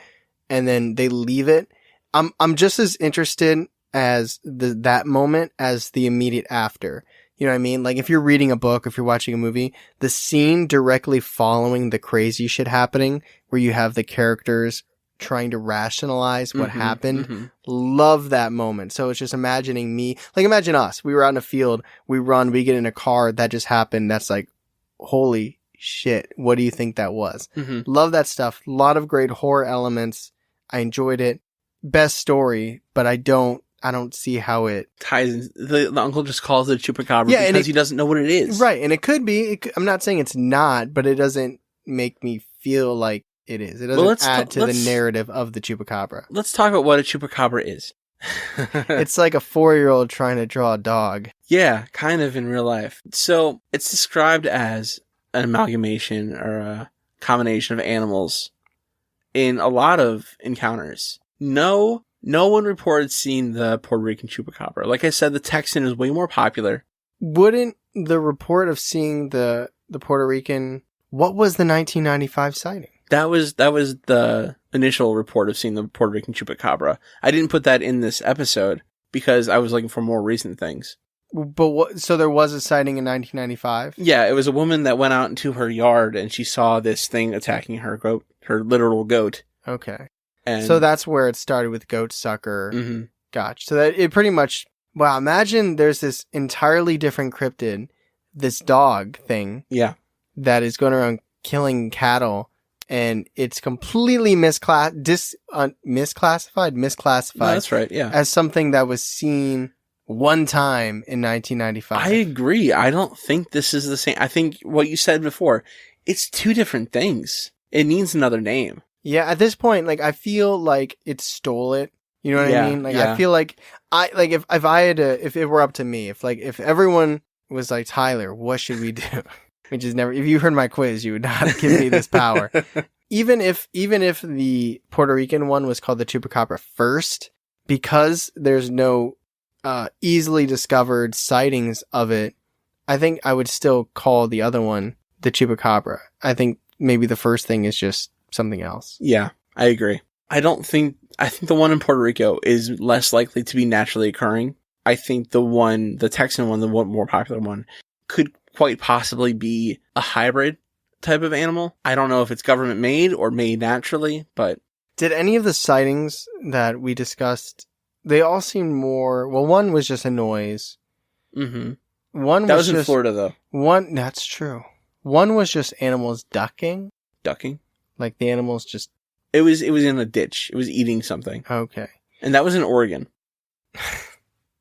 and then they leave it, I'm just as interested as that moment as the immediate after. You know what I mean? Like if you're reading a book, if you're watching a movie, the scene directly following the crazy shit happening, where you have the characters trying to rationalize what happened, love that moment. So it's just imagining me, like imagine us, we were out in a field, we run, we get in a car, that just happened. That's like, holy shit, what do you think that was? Love that stuff. A lot of great horror elements. I enjoyed it. Best story, but I don't see how it ties in. The uncle just calls it a chupacabra because he doesn't know what it is. Right, and it could be. I'm not saying it's not, but it doesn't make me feel like it is. It doesn't add to the narrative of the chupacabra. Let's talk about what a chupacabra is. It's like a 4-year-old trying to draw a dog. Yeah, kind of in real life. So it's described as an amalgamation or a combination of animals in a lot of encounters. No one reported seeing the Puerto Rican Chupacabra. Like I said, the Texan is way more popular. Wouldn't the report of seeing the Puerto Rican... What was the 1995 sighting? That was the initial report of seeing the Puerto Rican Chupacabra. I didn't put that in this episode because I was looking for more recent things. But so there was a sighting in 1995? Yeah, it was a woman that went out into her yard and she saw this thing attacking her goat, her literal goat. Okay. And so that's where it started with goat sucker. Gotcha. So that it pretty much Wow, imagine there's this entirely different cryptid, this dog thing. Yeah. That is going around killing cattle, and it's completely misclassified. No, that's right. Yeah. As something that was seen one time in 1995. I agree. I don't think this is the same. I think what you said before, it's two different things. It needs another name. Yeah, at this point, like, I feel like it stole it. You know what I mean? Like, yeah. I feel like if I had to, if it were up to me, if everyone was like, Tyler, what should we do? Which is never, if you heard my quiz, you would not give me this power. Even if the Puerto Rican one was called the Chupacabra first, because there's no easily discovered sightings of it, I think I would still call the other one the Chupacabra. I think maybe the first thing is just something else. Yeah, I agree. I think the one in Puerto Rico is less likely to be naturally occurring. I think the Texan one, the one more popular one, could quite possibly be a hybrid type of animal. I don't know if it's government made or made naturally, but... Did any of the sightings that we discussed, they all seemed more... Well, one was just a noise. Mm-hmm. That was in Florida, though. That's true. One was just animals ducking. Ducking? Like the animals just... It was in a ditch. It was eating something. Okay. And that was in Oregon.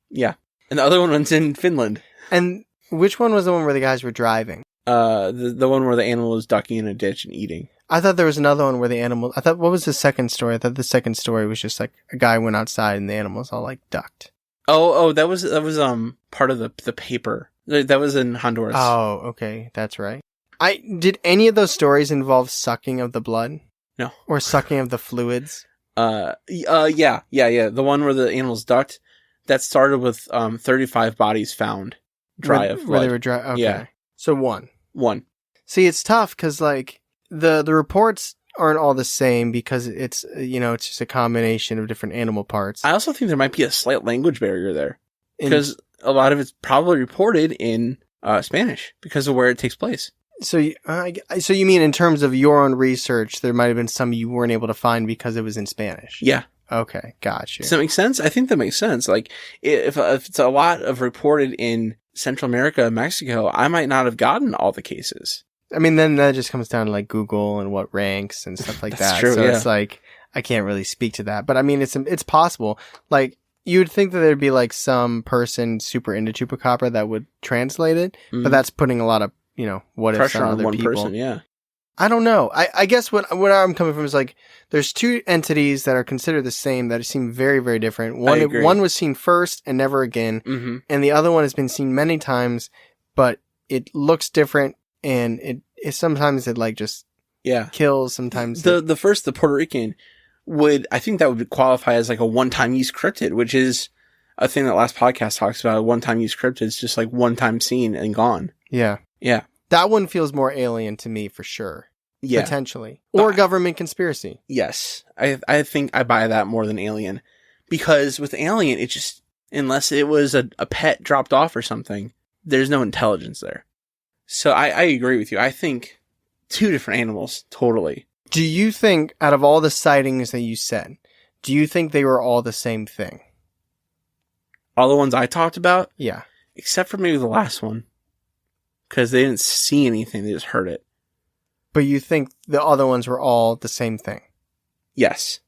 Yeah. And the other one was in Finland. And which one was the one where the guys were driving? The one where the animal was ducking in a ditch and eating. I thought there was another one where the animal... what was the second story? I thought the second story was just like a guy went outside and the animals all like ducked. Oh, that was part of the paper. That was in Honduras. Oh, okay. That's right. Did any of those stories involve sucking of the blood? No. Or sucking of the fluids? Yeah. The one where the animals ducked, that started with 35 bodies found dry of blood. Where they were dry. Okay. Yeah. So one. See, it's tough because like the reports aren't all the same because it's it's just a combination of different animal parts. I also think there might be a slight language barrier there because a lot of it's probably reported in Spanish because of where it takes place. So you mean in terms of your own research, there might have been some you weren't able to find because it was in Spanish? Yeah. Okay, gotcha. Does that make sense? I think that makes sense. Like, if it's a lot of reported in Central America, Mexico, I might not have gotten all the cases. I mean, then that just comes down to like Google and what ranks and stuff like That's that. True, so yeah. It's like I can't really speak to that, but I mean, it's possible. Like you would think that there'd be like some person super into Chupacabra that would translate it, but that's putting a lot of what pressure if on on other one people. person. Yeah. I don't know. I guess what I'm coming from is like there's two entities that are considered the same that seem very, very different. One was seen first and never again, and the other one has been seen many times, but it looks different, and it sometimes it like just kills. Sometimes the Puerto Rican I think that would qualify as like a one-time use cryptid, which is a thing that last podcast talks about. A one-time use cryptid is just like one time seen and gone. Yeah. That one feels more alien to me for sure. Yeah. Potentially. Or government conspiracy. Yes. I think I buy that more than alien. Because with alien, it just, unless it was a pet dropped off or something, there's no intelligence there. So I agree with you. I think two different animals, totally. Do you think, out of all the sightings that you said, do you think they were all the same thing? All the ones I talked about? Yeah. Except for maybe the last one. Because they didn't see anything, they just heard it. But you think the other ones were all the same thing? Yes.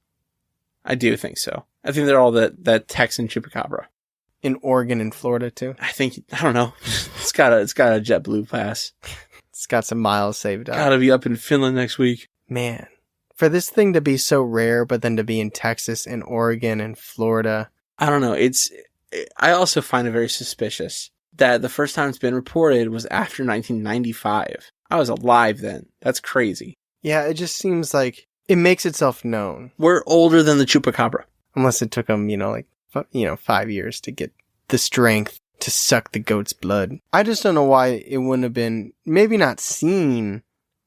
I do think so. I think they're all that Texan Chupacabra. In Oregon and Florida too? I don't know. It's got a JetBlue pass. It's got some miles saved up. Gotta be up in Finland next week. Man. For this thing to be so rare, but then to be in Texas and Oregon and Florida. I don't know. I also find it very suspicious that the first time it's been reported was after 1995. I was alive then. That's crazy. Yeah, it just seems like it makes itself known. We're older than the Chupacabra. Unless it took them, 5 years to get the strength to suck the goat's blood. I just don't know why it wouldn't have been, maybe not seen,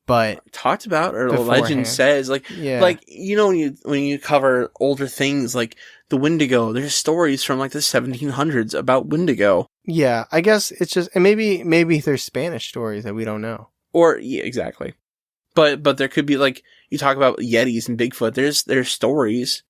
but talked about, or the beforehand. legend says, when you cover older things like the Wendigo, there's stories from like the 1700s about Wendigo. Yeah, I guess it's just, and maybe there's Spanish stories that we don't know. Or yeah, exactly. But there could be, like, you talk about Yetis and Bigfoot. There's stories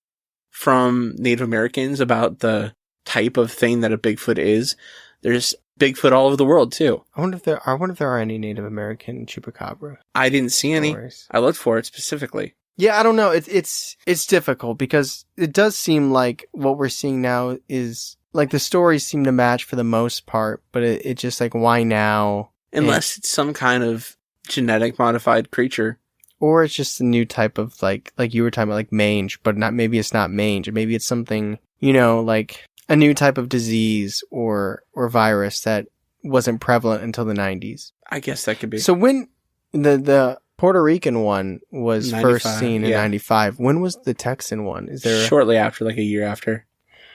from Native Americans about the type of thing that a Bigfoot is, there's Bigfoot all over the world too. I wonder if there are any Native American Chupacabra. I didn't see any. Stories. I looked for it specifically. Yeah, I don't know. It's difficult because it does seem like what we're seeing now is like the stories seem to match for the most part, but it just like, why now? Unless it's some kind of genetic modified creature. Or it's just a new type of like you were talking about, like mange, but maybe it's not mange. Maybe it's something, like a new type of disease or virus that wasn't prevalent until the 90s. I guess that could be. So when the Puerto Rican one was first seen in 95, when was the Texan one? Is there shortly after, like a year after.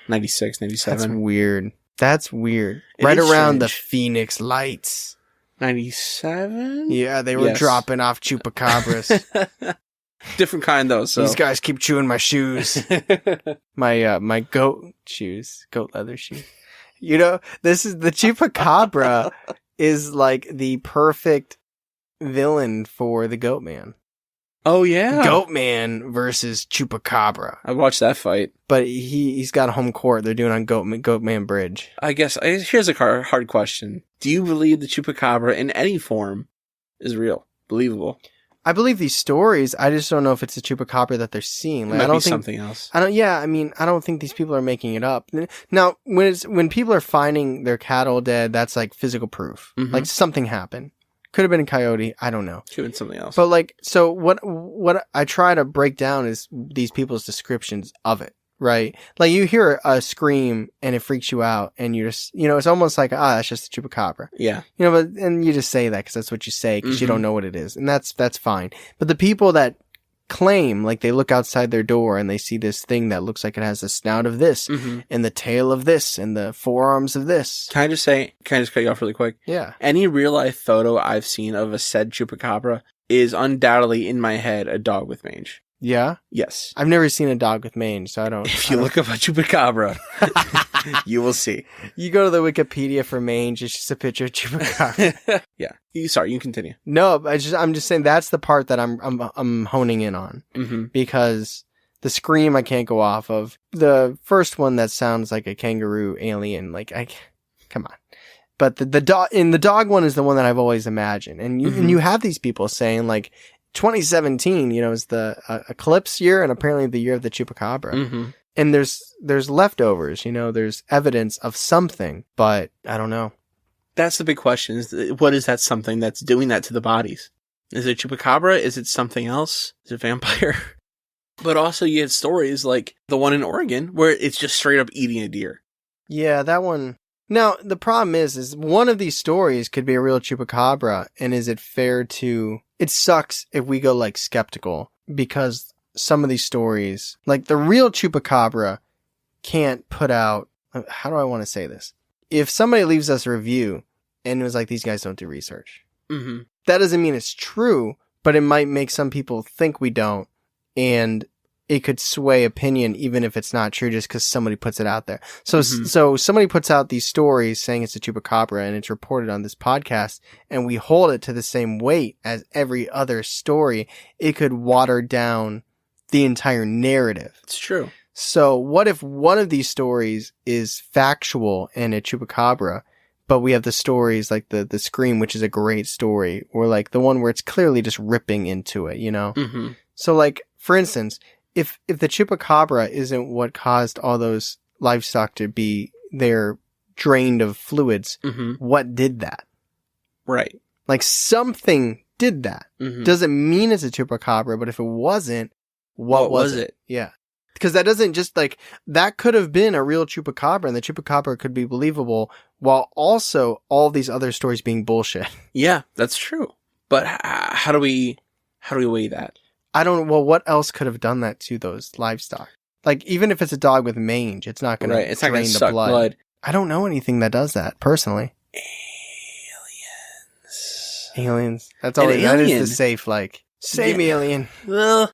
96, 97. That's weird. Right around the Phoenix Lights. 97? Yeah, they were dropping off chupacabras. Different kind though, so. These guys keep chewing my shoes. my goat shoes. Goat leather shoes. This is the chupacabra is like the perfect villain for the Goat Man. Oh yeah. Goat Man versus Chupacabra. I watched that fight. But he's got home court. They're doing on Goat Man Bridge. I guess here's a hard question. Do you believe the Chupacabra in any form is real? Believable? I believe these stories. I just don't know if it's the Chupacabra that they're seeing. Like, I don't think something else. I don't think these people are making it up. Now, when people are finding their cattle dead, that's like physical proof. Mm-hmm. Like something happened. Could have been a coyote. I don't know. Could have been something else. But like, so what I try to break down is these people's descriptions of it, right? Like you hear a scream and it freaks you out and you just, it's almost like, that's just a chupacabra. Yeah. And you just say that because that's what you say because you don't know what it is. And that's fine. But the people that claim, like they look outside their door and they see this thing that looks like it has the snout of this and the tail of this and the forearms of this. Can I just cut you off really quick? Yeah. Any real life photo I've seen of a said chupacabra is undoubtedly in my head a dog with mange. Yeah? Yes. I've never seen a dog with mange, so I don't... If you look up a chupacabra, you will see. You go to the Wikipedia for mange, it's just a picture of chupacabra. Yeah. Sorry, you can continue. No, I'm just saying that's the part that I'm honing in on. Mm-hmm. Because the scream I can't go off of. The first one that sounds like a kangaroo alien, come on. But the dog one is the one that I've always imagined. And you have these people saying like, 2017, is the eclipse year and apparently the year of the chupacabra. Mm-hmm. And there's leftovers, there's evidence of something, but I don't know. That's the big question. What is that something that's doing that to the bodies? Is it chupacabra? Is it something else? Is it vampire? But also you had stories like the one in Oregon where it's just straight up eating a deer. Yeah, that one. Now, the problem is one of these stories could be a real chupacabra, and is it fair to... It sucks if we go, skeptical, because some of these stories... the real chupacabra can't put out... How do I want to say this? If somebody leaves us a review, and it was like, these guys don't do research, that doesn't mean it's true, but it might make some people think we don't, and... it could sway opinion even if it's not true just because somebody puts it out there. So somebody puts out these stories saying it's a chupacabra and it's reported on this podcast and we hold it to the same weight as every other story. It could water down the entire narrative. It's true. So what if one of these stories is factual and a chupacabra, but we have the stories like the Scream, which is a great story, or like the one where it's clearly just ripping into it, So for instance, if the chupacabra isn't what caused all those livestock to be there drained of fluids, what did that? Right. Something did that. Doesn't mean it's a chupacabra, but if it wasn't, what was it? Yeah. Because that doesn't just that could have been a real chupacabra and the chupacabra could be believable while also all these other stories being bullshit. Yeah, that's true. But how do we weigh that? I don't know. Well, what else could have done that to those livestock? Even if it's a dog with mange, it's not going to drain the blood. I don't know anything that does that, personally. Aliens. That's all. That is the safe, save me, alien. Well,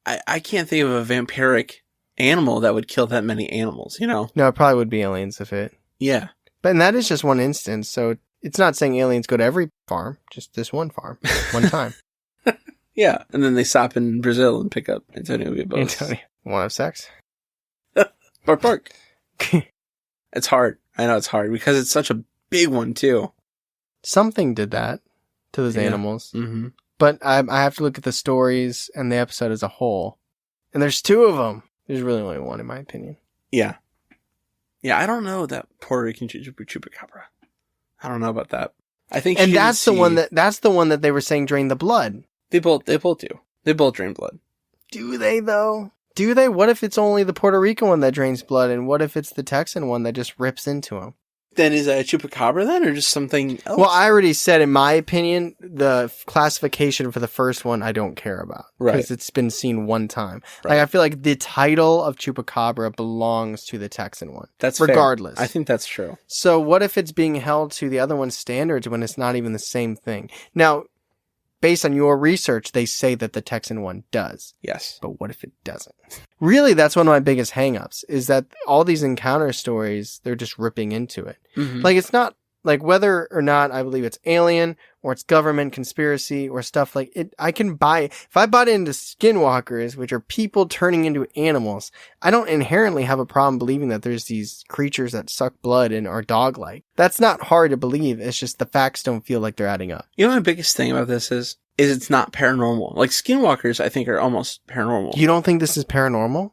I can't think of a vampiric animal that would kill that many animals, No, it probably would be aliens if it... Yeah. And that is just one instance, so it's not saying aliens go to every farm, just this one farm, one time. Yeah, and then they stop in Brazil and pick up Antonio Villalobos. Want to have sex? Bark. It's hard. I know it's hard because it's such a big one too. Something did that to those animals. Mm-hmm. But I have to look at the stories and the episode as a whole. And there's 2 of them. There's really only one in my opinion. Yeah. Yeah, I don't know that Puerto Rican Chupacabra. I don't know about that. I think and that's the one that they were saying drained the blood. They both do. They both drain blood. Do they though? Do they? What if it's only the Puerto Rican one that drains blood, and what if it's the Texan one that just rips into him? Then is that a Chupacabra then, or just something else? Well, I already said, in my opinion, the classification for the first one I don't care about. Right. Because it's been seen one time. Right. Like, I feel like the title of Chupacabra belongs to the Texan one. That's regardless. Fair. I think that's true. So what if it's being held to the other one's standards when it's not even the same thing? Now, based on your research, they say that the Texan one does. Yes. But what if it doesn't? Really, that's one of my biggest hangups, is that all these encounter stories, they're just ripping into it. Mm-hmm. Like, it's not, like, whether or not I believe it's alien, or it's government conspiracy, or stuff like it, I can buy, if I bought into skinwalkers, which are people turning into animals, I don't inherently have a problem believing that there's these creatures that suck blood and are dog-like. That's not hard to believe, it's just the facts don't feel like they're adding up. You know, my biggest thing about this is it's not paranormal. Like, skinwalkers, I think, are almost paranormal. You don't think this is paranormal?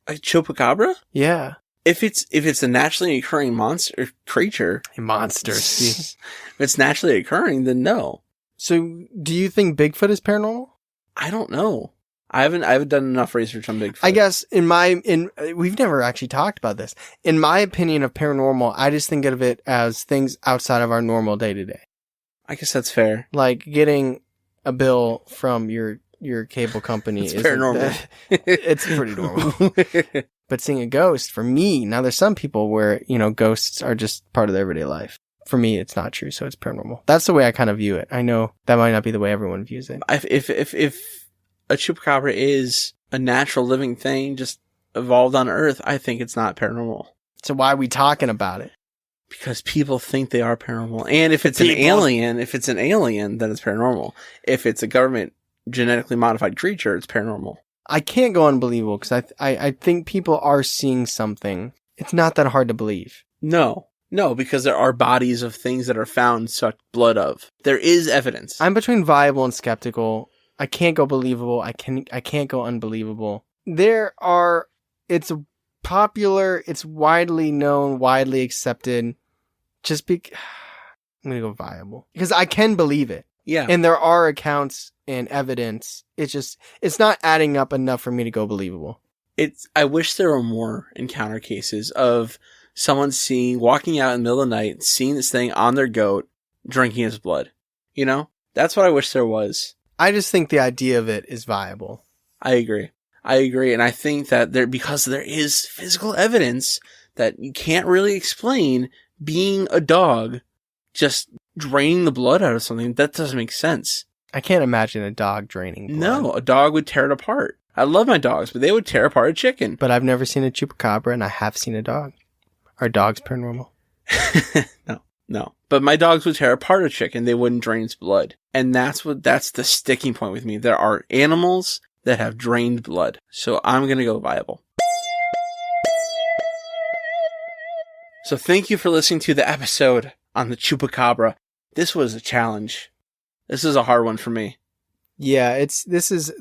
A Chupacabra? Yeah. If it's a naturally occurring monster creature, A monster. if it's naturally occurring, then no. So, do you think Bigfoot is paranormal? I don't know. I haven't done enough research on Bigfoot. I guess we've never actually talked about this. In my opinion of paranormal, I just think of it as things outside of our normal day to day. I guess that's fair. Like getting a bill from your cable company is paranormal. It's pretty normal. But seeing a ghost, for me, now there's some people where, ghosts are just part of their everyday life. For me, it's not true, so it's paranormal. That's the way I kind of view it. I know that might not be the way everyone views it. If a Chupacabra is a natural living thing, just evolved on Earth, I think it's not paranormal. So why are we talking about it? Because people think they are paranormal. And if it's an alien, then it's paranormal. If it's a government genetically modified creature, it's paranormal. I can't go unbelievable because I think people are seeing something. It's not that hard to believe. No, because there are bodies of things that are found sucked blood of. There is evidence. I'm between viable and skeptical. I can't go believable. I can't go unbelievable. It's popular, it's widely known, widely accepted. I'm going to go viable. Because I can believe it. Yeah. And there are accounts and evidence. It's not adding up enough for me to go believable. I wish there were more encounter cases of someone walking out in the middle of the night, seeing this thing on their goat, drinking its blood. That's what I wish there was. I just think the idea of it is viable. I agree. And I think that because there is physical evidence that you can't really explain being a dog just draining the blood out of something, that doesn't make sense. I can't imagine a dog draining blood. No, a dog would tear it apart. I love my dogs, but they would tear apart a chicken. But I've never seen a chupacabra, and I have seen a dog. Are dogs paranormal? No. But my dogs would tear apart a chicken. They wouldn't drain its blood. And that's the sticking point with me. There are animals that have drained blood. So I'm going to go viable. So thank you for listening to the episode on the Chupacabra. This was a challenge. This is a hard one for me. Yeah, this is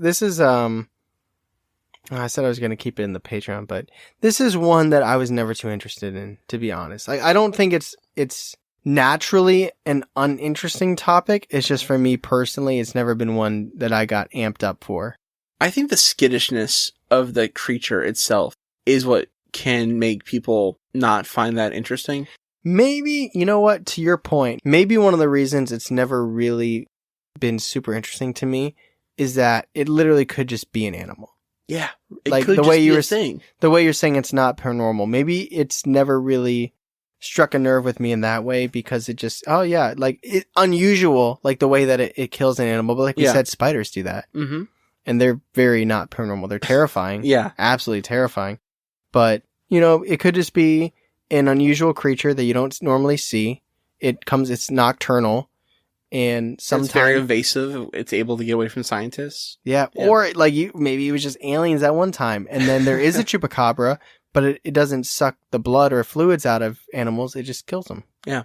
I said I was going to keep it in the Patreon, but this is one that I was never too interested in, to be honest. I don't think it's naturally an uninteresting topic. It's just for me personally, it's never been one that I got amped up for. I think the skittishness of the creature itself is what can make people not find that interesting. Maybe, you know what, to your point, maybe one of the reasons it's never really been super interesting to me is that it literally could just be an animal. Yeah. Like the way you're saying it's not paranormal. Maybe it's never really struck a nerve with me in that way because it just, unusual, like the way that it kills an animal. But like we said, spiders do that. Mm-hmm. And they're very not paranormal. They're terrifying. Yeah. Absolutely terrifying. But, it could just be an unusual creature that you don't normally see. It's nocturnal. And sometimes it's very evasive. It's able to get away from scientists. Yeah. Or maybe it was just aliens at one time. And then there is a chupacabra, but it doesn't suck the blood or fluids out of animals. It just kills them. Yeah.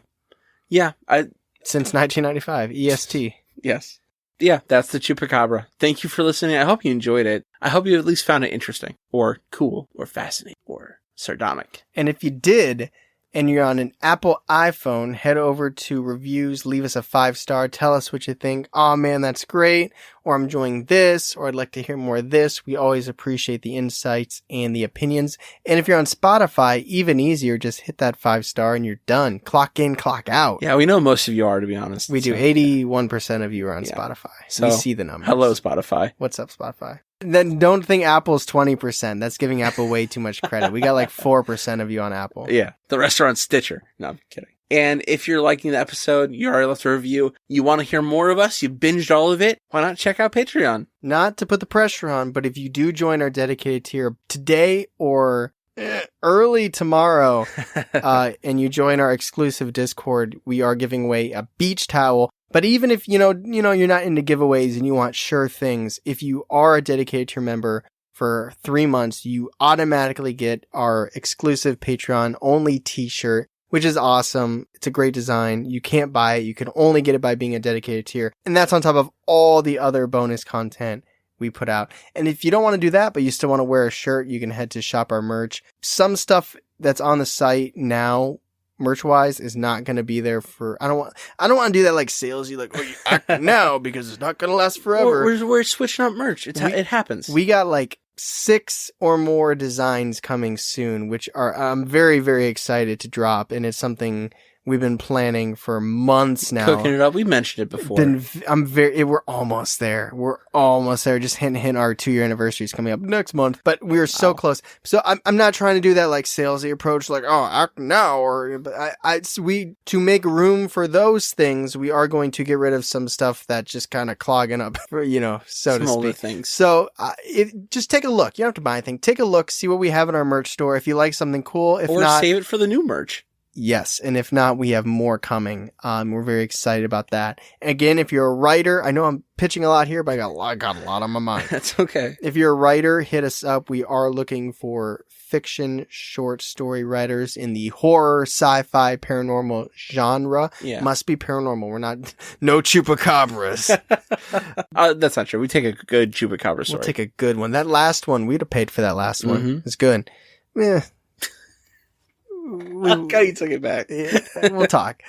Since 1995, EST. Yes. Yeah, that's the Chupacabra. Thank you for listening. I hope you enjoyed it. I hope you at least found it interesting or cool or fascinating or sardonic. And if you did, and you're on an Apple iPhone, head over to reviews, leave us a 5-star, tell us what you think. Oh man, that's great. Or I'm enjoying this, or I'd like to hear more of this. We always appreciate the insights and the opinions. And if you're on Spotify, even easier, just hit that 5-star and you're done. Clock in, clock out. Yeah, we know most of you are, to be honest. We do. 81% of you are on Spotify. So, we see the numbers. Hello, Spotify. What's up, Spotify? Then don't think Apple's 20%. That's giving Apple way too much credit. We got like 4% of you on Apple. Yeah. The rest are on Stitcher. No, I'm kidding. And if you're liking the episode, you already left a review, you want to hear more of us, you binged all of it, why not check out Patreon? Not to put the pressure on, but if you do join our dedicated tier today or early tomorrow, and you join our exclusive Discord, we are giving away a beach towel. But even if, you're not into giveaways and you want sure things, if you are a dedicated tier member for 3 months, you automatically get our exclusive Patreon only t-shirt, which is awesome. It's a great design. You can't buy it. You can only get it by being a dedicated tier. And that's on top of all the other bonus content we put out. And if you don't want to do that, but you still want to wear a shirt, you can head to shop our merch. Some stuff that's on the site now, merch-wise, is not going to be there for... I don't want to do that like salesy, like, you act now because it's not going to last forever. We're switching up merch. It happens. We got like 6 or more designs coming soon, which I'm very, very excited to drop, and it's something we've been planning for months now. Cooking it up. We mentioned it before. We're almost there. Just hint, our 2-year anniversary is coming up next month, but we're so close. So I'm not trying to do that like salesy approach, like, act now, to make room for those things, we are going to get rid of some stuff that's just kind of clogging up, so to speak. Older things. So just take a look. You don't have to buy anything. Take a look, see what we have in our merch store. If you like something cool, if or not, save it for the new merch. Yes, and if not, we have more coming. We're very excited about that. Again, if you're a writer, I know I'm pitching a lot here, but I got a lot on my mind. That's okay. If you're a writer, hit us up. We are looking for fiction short story writers in the horror, sci-fi, paranormal genre. Yeah. Must be paranormal. We're not, no chupacabras. That's not true. We take a good chupacabra story. We'll take a good one. That last one, we'd have paid for that last one. Mm-hmm. It's good. Yeah. Okay, you took it back. We'll talk.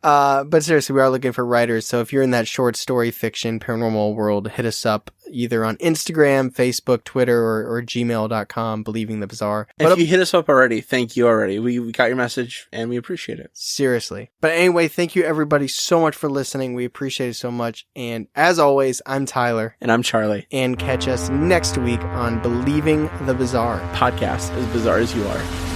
But seriously, we are looking for writers. So if you're in that short story fiction paranormal world, hit us up either on Instagram, Facebook, Twitter, or gmail.com, Believing the Bizarre. If you hit us up already, thank you already. We got your message and we appreciate it. Seriously. But anyway, thank you everybody so much for listening. We appreciate it so much. And as always, I'm Tyler. And I'm Charlie. And catch us next week on Believing the Bizarre. Podcast as bizarre as you are.